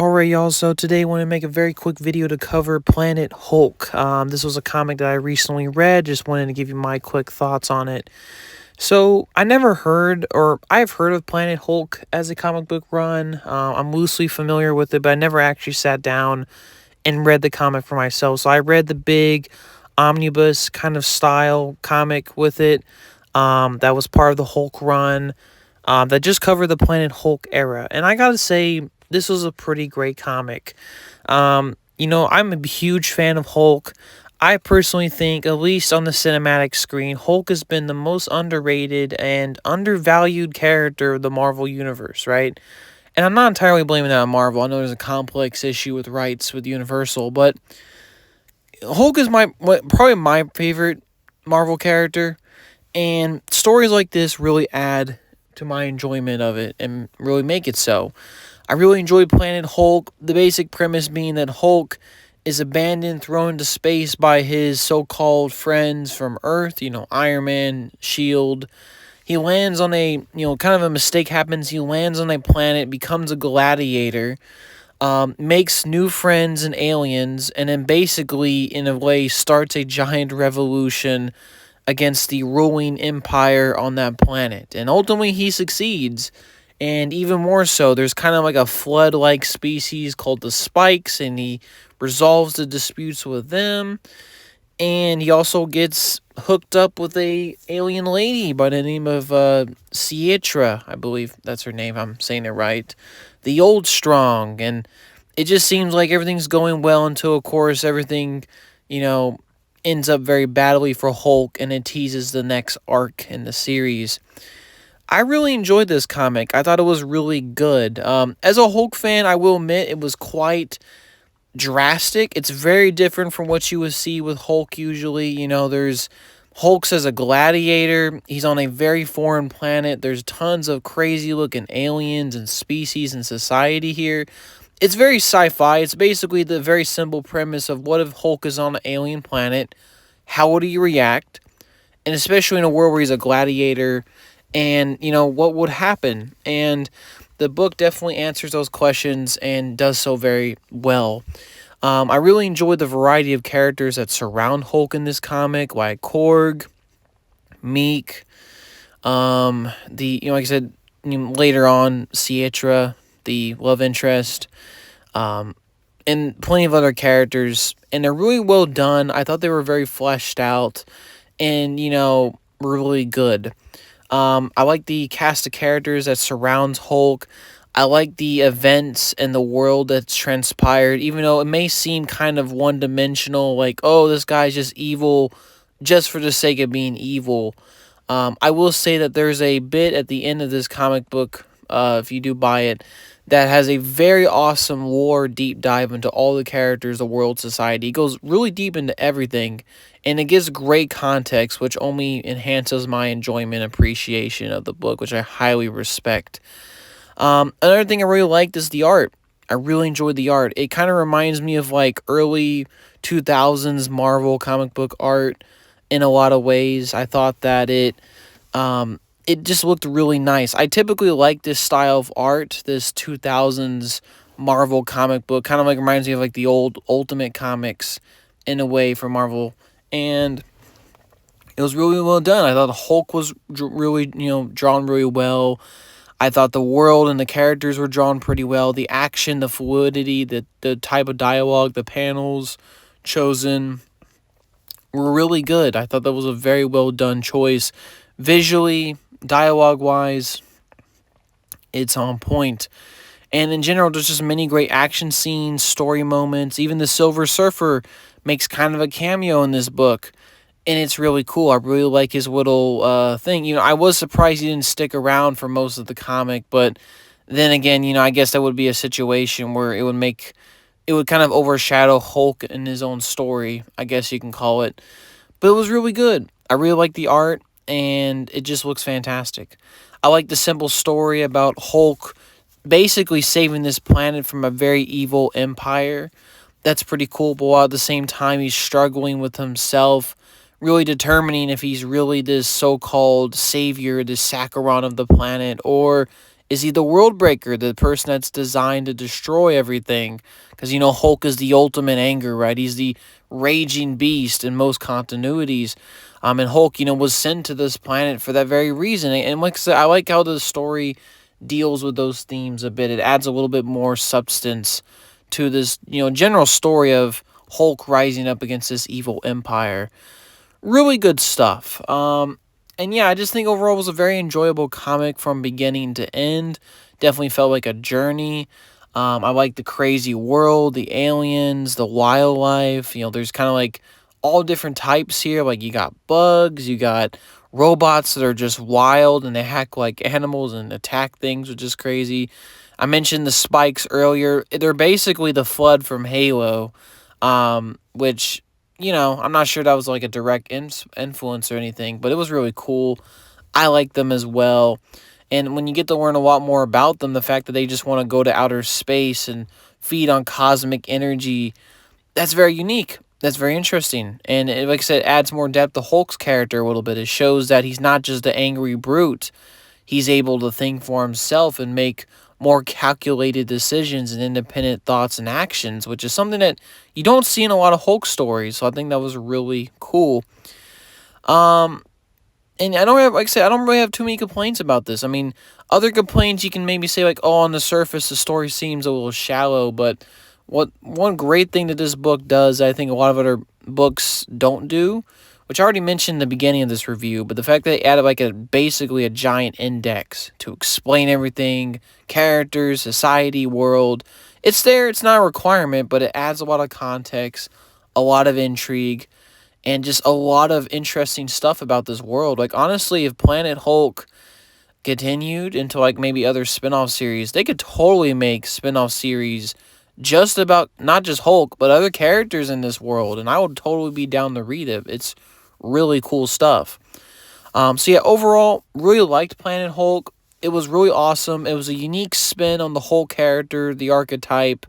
Alright, y'all, so today I want to make a very quick video to cover Planet Hulk. This was a comic that I recently read, just wanted to give you my quick thoughts on it. So, I've heard of Planet Hulk as a comic book run. I'm loosely familiar with it, but I never actually sat down and read the comic for myself. So, I read the big omnibus kind of style comic with it, that was part of the Hulk run, that just covered the Planet Hulk era. And I gotta say, this was a pretty great comic. I'm a huge fan of Hulk. I personally think, at least on the cinematic screen, Hulk has been the most underrated and undervalued character of the Marvel Universe, right? And I'm not entirely blaming that on Marvel. I know there's a complex issue with rights with Universal, but Hulk is probably my favorite Marvel character, and stories like this really add to my enjoyment of it and really make it so. I really enjoyed Planet Hulk, the basic premise being that Hulk is abandoned, thrown into space by his so called friends from Earth, Iron Man, S.H.I.E.L.D. He lands on kind of a mistake happens. He lands on a planet, becomes a gladiator, makes new friends and aliens, and then basically, in a way, starts a giant revolution against the ruling empire on that planet. And ultimately, he succeeds. And even more so, there's kind of like a flood like species called the Spikes, and he resolves the disputes with them. And he also gets hooked up with a alien lady by the name of Cietra, I believe that's her name. I'm saying it right. The Old Strong, and it just seems like everything's going well until, of course, everything, you know, ends up very badly for Hulk, and it teases the next arc in the series. I really enjoyed this comic. I thought it was really good. As a Hulk fan, I will admit it was quite drastic. It's very different from what you would see with Hulk usually. There's Hulk's as a gladiator. He's on a very foreign planet. There's tons of crazy looking aliens and species and society here. It's very sci-fi. It's basically the very simple premise of what if Hulk is on an alien planet? How would he react? And especially in a world where he's a gladiator, and what would happen? And the book definitely answers those questions and does so very well. I really enjoyed the variety of characters that surround Hulk in this comic, like Korg, Meek, like I said, later on, Cietra, the love interest, and plenty of other characters. And they're really well done. I thought they were very fleshed out and, really good. I like the cast of characters that surrounds Hulk. I like the events and the world that's transpired, even though it may seem kind of one dimensional, like, oh, this guy's just evil just for the sake of being evil. I will say that there's a bit at the end of this comic book, if you do buy it, that has a very awesome lore deep dive into all the characters, the world, society. It goes really deep into everything, and it gives great context, which only enhances my enjoyment and appreciation of the book, which I highly respect. Another thing I really liked is the art. I really enjoyed the art. It kind of reminds me of like early 2000s Marvel comic book art in a lot of ways. I thought that it just looked really nice. I typically like this style of art, this 2000s Marvel comic book. Kind of like reminds me of like the old Ultimate Comics in a way for Marvel. And it was really well done. I thought Hulk was really, drawn really well. I thought the world and the characters were drawn pretty well. The action, the fluidity, the type of dialogue, the panels chosen were really good. I thought that was a very well done choice. Visually, dialogue wise, it's on point. And in general, there's just many great action scenes, story moments. Even the Silver Surfer makes kind of a cameo in this book, and it's really cool. I really like his little thing. I was surprised he didn't stick around for most of the comic, but then again, I guess that would be a situation where it would kind of overshadow Hulk in his own story, I guess you can call it. But it was really good. I really like the art, and it just looks fantastic. I like the simple story about Hulk basically saving this planet from a very evil empire. That's pretty cool, but while at the same time he's struggling with himself, really determining if he's really this so-called savior, this Saccharon of the planet, or Is he the world breaker, the person that's designed to destroy everything? Because, Hulk is the ultimate anger, right? He's the raging beast in most continuities. And Hulk, was sent to this planet for that very reason. And like I said, I like how the story deals with those themes a bit. It adds a little bit more substance to this, general story of Hulk rising up against this evil empire. Really good stuff. And yeah, I just think overall it was a very enjoyable comic from beginning to end. Definitely felt like a journey. I like the crazy world, the aliens, the wildlife. There's kind of like all different types here. Like you got bugs, you got robots that are just wild and they hack like animals and attack things, which is crazy. I mentioned the spikes earlier. They're basically the Flood from Halo, which I'm not sure that was like a direct influence or anything, but it was really cool. I like them as well. And when you get to learn a lot more about them, the fact that they just want to go to outer space and feed on cosmic energy, that's very unique. That's very interesting. And like I said, it adds more depth to Hulk's character a little bit. It shows that he's not just the angry brute. He's able to think for himself and make more calculated decisions and independent thoughts and actions, which is something that you don't see in a lot of Hulk stories. So I think that was really cool. And I don't have, like I said, I don't really have too many complaints about this. I mean, other complaints you can maybe say like, oh, on the surface the story seems a little shallow, but one great thing that this book does, I think a lot of other books don't do, which I already mentioned in the beginning of this review, but the fact that they added like basically a giant index to explain everything, characters, society, world. It's there, it's not a requirement, but it adds a lot of context, a lot of intrigue, and just a lot of interesting stuff about this world. Like honestly, if Planet Hulk continued into like maybe other spin-off series, they could totally make spin-off series just about not just Hulk, but other characters in this world, and I would totally be down to read it. It's really cool stuff. So yeah, overall, really liked Planet Hulk. It was really awesome. It was a unique spin on the Hulk character, the archetype,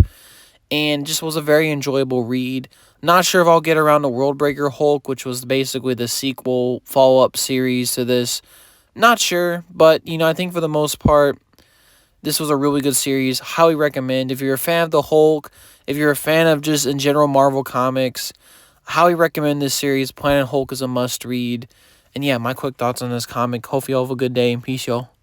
and just was a very enjoyable read. Not sure if I'll get around to Worldbreaker Hulk, which was basically the sequel follow-up series to this. Not sure, but I think for the most part, this was a really good series. Highly recommend. If you're a fan of the Hulk, if you're a fan of just in general Marvel Comics, highly recommend this series. Planet Hulk is a must read. And yeah, my quick thoughts on this comic. Hope you all have a good day. Peace, y'all.